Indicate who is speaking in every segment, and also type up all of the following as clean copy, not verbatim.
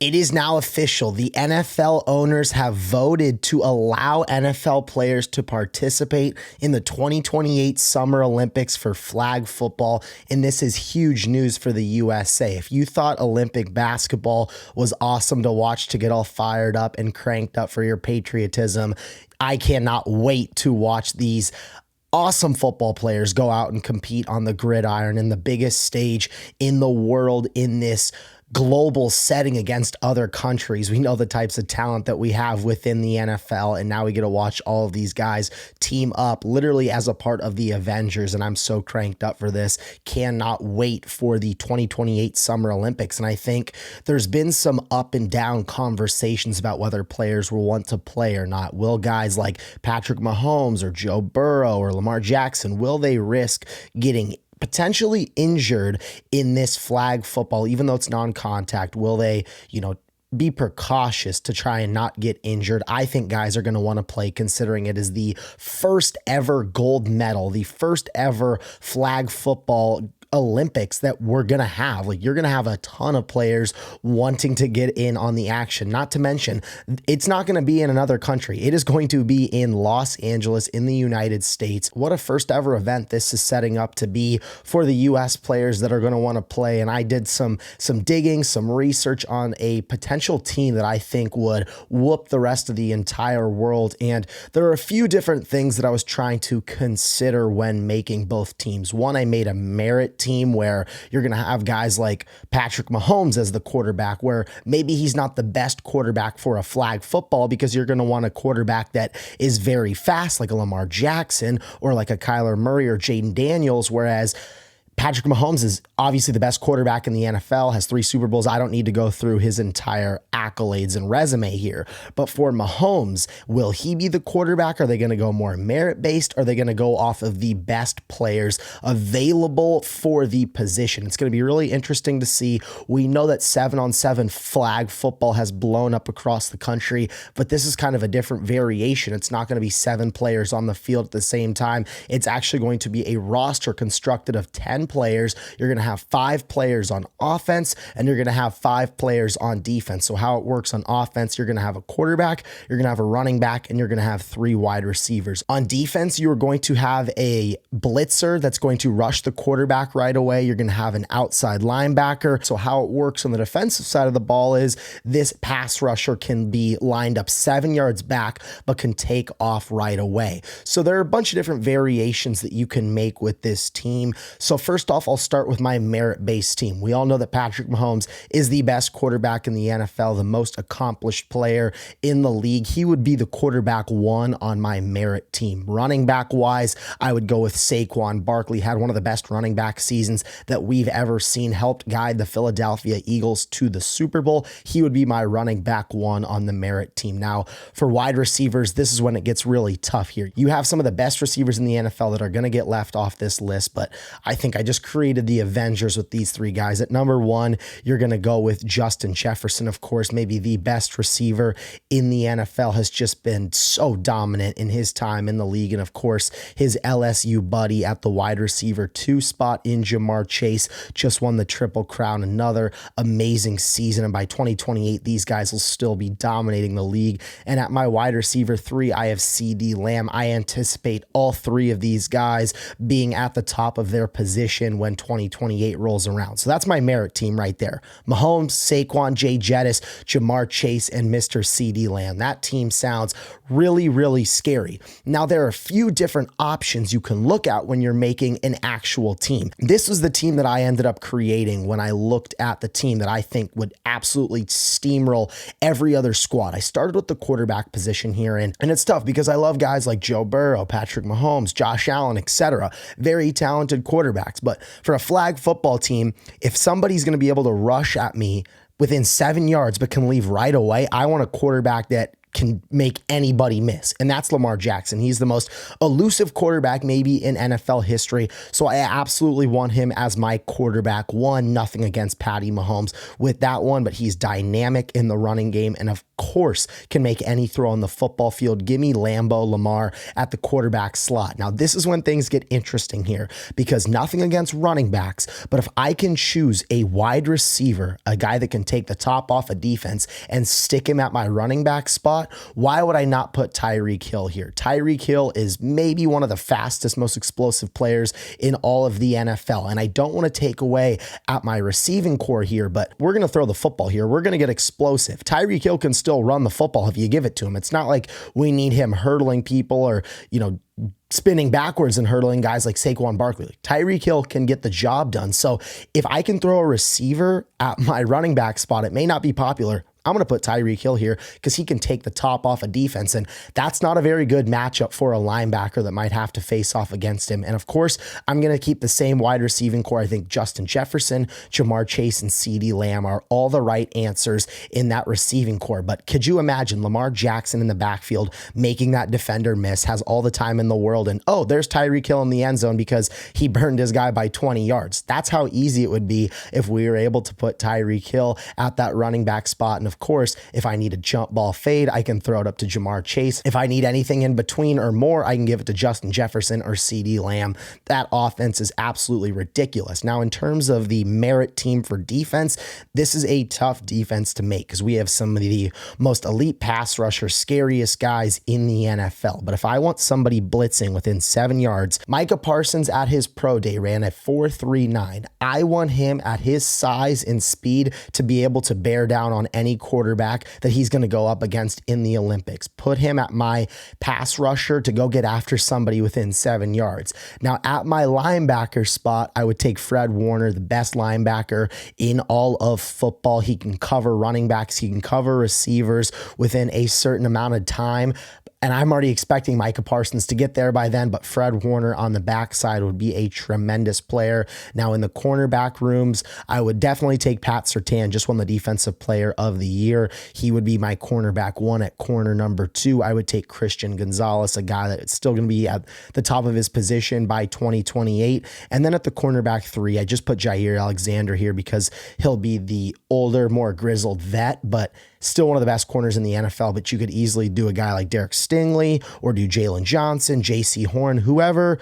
Speaker 1: It is now official. The NFL owners have voted to allow NFL players to participate in the 2028 Summer Olympics for flag football, and this is huge news for the USA. If you thought Olympic basketball was awesome to watch, to get all fired up and cranked up for your patriotism, I cannot wait to watch these awesome football players go out and compete on the gridiron in the biggest stage in the world in this global setting against other countries. We know the types of talent that we have within the NFL, and now we get to watch all of these guys team up literally as a part of the Avengers, and I'm so cranked up for this. Cannot wait for the 2028 Summer Olympics, and I think there's been some up and down conversations about whether players will want to play or not. Will guys like Patrick Mahomes or Joe Burrow or Lamar Jackson, will they risk getting potentially injured in this flag football, even though it's non-contact? Will they, be precautious to try and not get injured? I think guys are going to want to play, considering it is the first ever gold medal, the first ever flag football Olympics that we're going to have. Like, you're going to have a ton of players wanting to get in on the action. Not to mention, it's not going to be in another country. It is going to be in Los Angeles in the United States. What a first ever event this is setting up to be for the US players that are going to want to play. And I did some digging, some research on a potential team that I think would whoop the rest of the entire world. And there are a few different things that I was trying to consider when making both teams. One, I made a merit team where you're going to have guys like Patrick Mahomes as the quarterback, where maybe he's not the best quarterback for a flag football, because you're going to want a quarterback that is very fast, like a Lamar Jackson or like a Kyler Murray or Jaden Daniels, whereas Patrick Mahomes is obviously the best quarterback in the NFL, has 3 Super Bowls. I don't need to go through his entire accolades and resume here. But for Mahomes, will he be the quarterback? Are they going to go more merit-based? Are they going to go off of the best players available for the position? It's going to be really interesting to see. We know that 7-on-7 flag football has blown up across the country, but this is kind of a different variation. It's not going to be 7 players on the field at the same time. It's actually going to be a roster constructed of 10 players. You're going to have 5 players on offense, and you're going to have 5 players on defense. So how it works on offense, you're going to have a quarterback, you're going to have a running back, and you're going to have 3 wide receivers. On defense, you're going to have a blitzer that's going to rush the quarterback right away. You're going to have an outside linebacker. So how it works on the defensive side of the ball is this pass rusher can be lined up 7 yards back, but can take off right away. So there are a bunch of different variations that you can make with this team. So first off, I'll start with my merit-based team. We all know that Patrick Mahomes is the best quarterback in the NFL, the most accomplished player in the league. He would be the quarterback 1 on my merit team. Running back-wise, I would go with Saquon Barkley. Had one of the best running back seasons that we've ever seen, helped guide the Philadelphia Eagles to the Super Bowl. He would be my running back 1 on the merit team. Now, for wide receivers, this is when it gets really tough here. You have some of the best receivers in the NFL that are going to get left off this list, but I think I just created the Avengers with these 3 guys. At number 1, you're going to go with Justin Jefferson. Of course, maybe the best receiver in the NFL, has just been so dominant in his time in the league. And of course, his LSU buddy at the wide receiver 2 spot in Jamar Chase just won the Triple Crown. Another amazing season. And by 2028, these guys will still be dominating the league. And at my wide receiver 3, I have CeeDee Lamb. I anticipate all 3 of these guys being at the top of their position when 2028 rolls around. So that's my merit team right there. Mahomes, Saquon, Jay Jettis, Jamar Chase, and Mr. CeeDee Lamb. That team sounds really, really scary. Now, there are a few different options you can look at when you're making an actual team. This was the team that I ended up creating when I looked at the team that I think would absolutely steamroll every other squad. I started with the quarterback position here, and it's tough because I love guys like Joe Burrow, Patrick Mahomes, Josh Allen, etc. Very talented quarterbacks. But for a flag football team, if somebody's going to be able to rush at me within 7 yards but can leave right away, I want a quarterback that can make anybody miss, and that's Lamar Jackson. He's the most elusive quarterback maybe in NFL history, so I absolutely want him as my quarterback one. Nothing against Patty Mahomes with that one, but he's dynamic in the running game and of course can make any throw on the football field. Give me Lamar at the quarterback slot. Now, this is when things get interesting here, because nothing against running backs, but if I can choose a wide receiver, a guy that can take the top off a defense and stick him at my running back spot, why would I not put Tyreek Hill here? Tyreek Hill is maybe one of the fastest, most explosive players in all of the NFL, and I don't want to take away at my receiving core here, but we're going to throw the football here. We're going to get explosive. Tyreek Hill can still run the football if you give it to him. It's not like we need him hurdling people or, spinning backwards and hurdling guys like Saquon Barkley. Tyreek Hill can get the job done. So if I can throw a receiver at my running back spot, it may not be popular. I'm going to put Tyreek Hill here because he can take the top off a defense, and that's not a very good matchup for a linebacker that might have to face off against him. And of course, I'm going to keep the same wide receiving core. I think Justin Jefferson, Jamar Chase, and CeeDee Lamb are all the right answers in that receiving core. But could you imagine Lamar Jackson in the backfield making that defender miss, has all the time in the world, and oh, there's Tyreek Hill in the end zone because he burned his guy by 20 yards. That's how easy it would be if we were able to put Tyreek Hill at that running back spot. And of course, if I need a jump ball fade, I can throw it up to Jamar Chase. If I need anything in between or more, I can give it to Justin Jefferson or CeeDee Lamb. That offense is absolutely ridiculous. Now, in terms of the merit team for defense, this is a tough defense to make because we have some of the most elite pass rushers, scariest guys in the NFL. But if I want somebody blitzing within 7 yards, Micah Parsons at his pro day ran a 4.39. I want him at his size and speed to be able to bear down on any quarterback that he's going to go up against in the Olympics. Put him at my pass rusher to go get after somebody within 7 yards. Now, at my linebacker spot, I would take Fred Warner, the best linebacker in all of football. He can cover running backs. He can cover receivers within a certain amount of time. And I'm already expecting Micah Parsons to get there by then, but Fred Warner on the backside would be a tremendous player. Now, in the cornerback rooms, I would definitely take Pat Surtain, just won the Defensive Player of the Year. He would be my cornerback one. At corner number 2, I would take Christian Gonzalez, a guy that's still going to be at the top of his position by 2028. And then at the cornerback 3, I just put Jair Alexander here because he'll be the older, more grizzled vet, but still one of the best corners in the NFL. But you could easily do a guy like Derek Stingley or do Jalen Johnson, J.C. Horn, whoever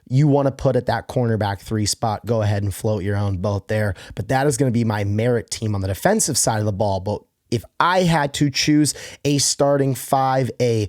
Speaker 1: you want to put at that cornerback 3 spot. Go ahead and float your own boat there. But that is going to be my merit team on the defensive side of the ball. But if I had to choose a starting 5, a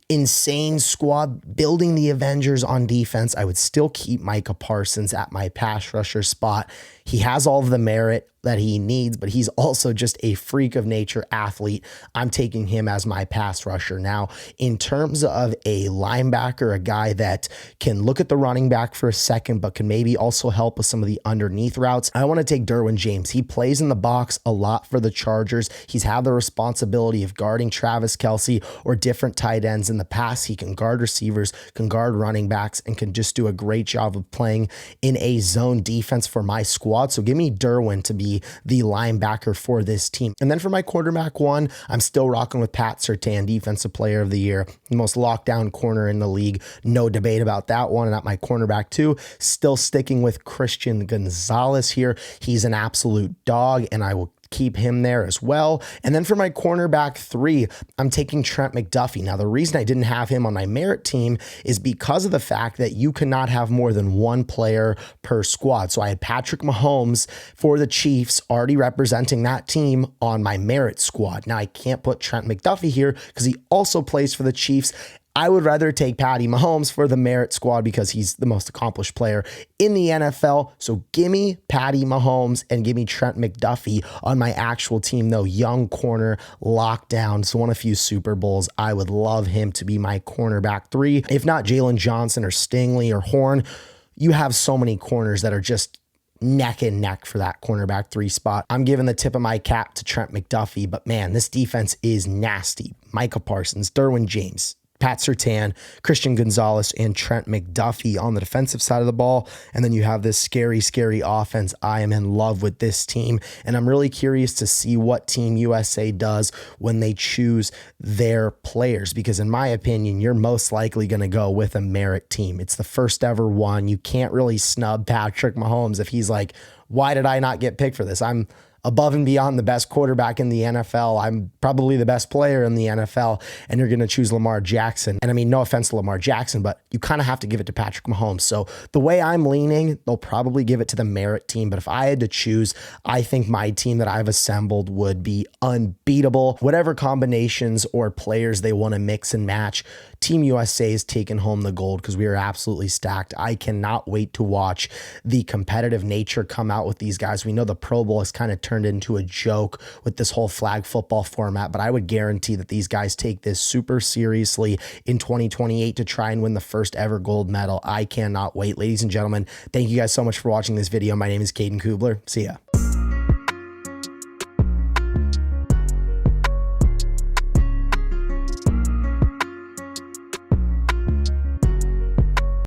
Speaker 1: insane squad building the Avengers on defense, I would still keep Micah Parsons at my pass rusher spot. He has all of the merit that he needs, but he's also just a freak of nature athlete. I'm taking him as my pass rusher. Now, in terms of a linebacker, a guy that can look at the running back for a second, but can maybe also help with some of the underneath routes, I want to take Derwin James. He plays in the box a lot for the Chargers. He's had the responsibility of guarding Travis Kelce or different tight ends in the past. He can guard receivers, can guard running backs, and can just do a great job of playing in a zone defense for my squad. So give me Derwin to be the linebacker for this team. And then for my quarterback 1, I'm still rocking with Pat Surtain, Defensive Player of the Year, the most lockdown corner in the league. No debate about that one. And at my cornerback 2, still sticking with Christian Gonzalez here. He's an absolute dog, and I will keep him there as well. And then for my cornerback 3, I'm taking Trent McDuffie. Now, the reason I didn't have him on my merit team is because of the fact that you cannot have more than 1 player per squad. So I had Patrick Mahomes for the Chiefs already representing that team on my merit squad. Now, I can't put Trent McDuffie here because he also plays for the Chiefs. I would rather take Patty Mahomes for the merit squad because he's the most accomplished player in the NFL. So give me Patty Mahomes and give me Trent McDuffie on my actual team, though. Young corner, lockdown, so won a few Super Bowls. I would love him to be my cornerback 3. If not Jalen Johnson or Stingley or Horn, you have so many corners that are just neck and neck for that cornerback 3 spot. I'm giving the tip of my cap to Trent McDuffie, but man, this defense is nasty. Micah Parsons, Derwin James, Pat Surtain, Christian Gonzalez, and Trent McDuffie on the defensive side of the ball. And then you have this scary, scary offense. I am in love with this team, and I'm really curious to see what Team USA does when they choose their players, because in my opinion, you're most likely going to go with a merit team. It's the first ever one. You can't really snub Patrick Mahomes if he's like, why did I not get picked for this? I'm above and beyond the best quarterback in the NFL. I'm probably the best player in the NFL, and you're going to choose Lamar Jackson. And I mean, no offense to Lamar Jackson, but you kind of have to give it to Patrick Mahomes. So the way I'm leaning, they'll probably give it to the merit team. But if I had to choose, I think my team that I've assembled would be unbeatable. Whatever combinations or players they want to mix and match, Team USA is taking home the gold because we are absolutely stacked. I cannot wait to watch the competitive nature come out with these guys. We know the Pro Bowl has kind of turned into a joke with this whole flag football format, but I would guarantee that these guys take this super seriously in 2028 to try and win the first ever gold medal. I cannot wait. Ladies and gentlemen, thank you guys so much for watching this video. My name is Caden Kubler. See ya.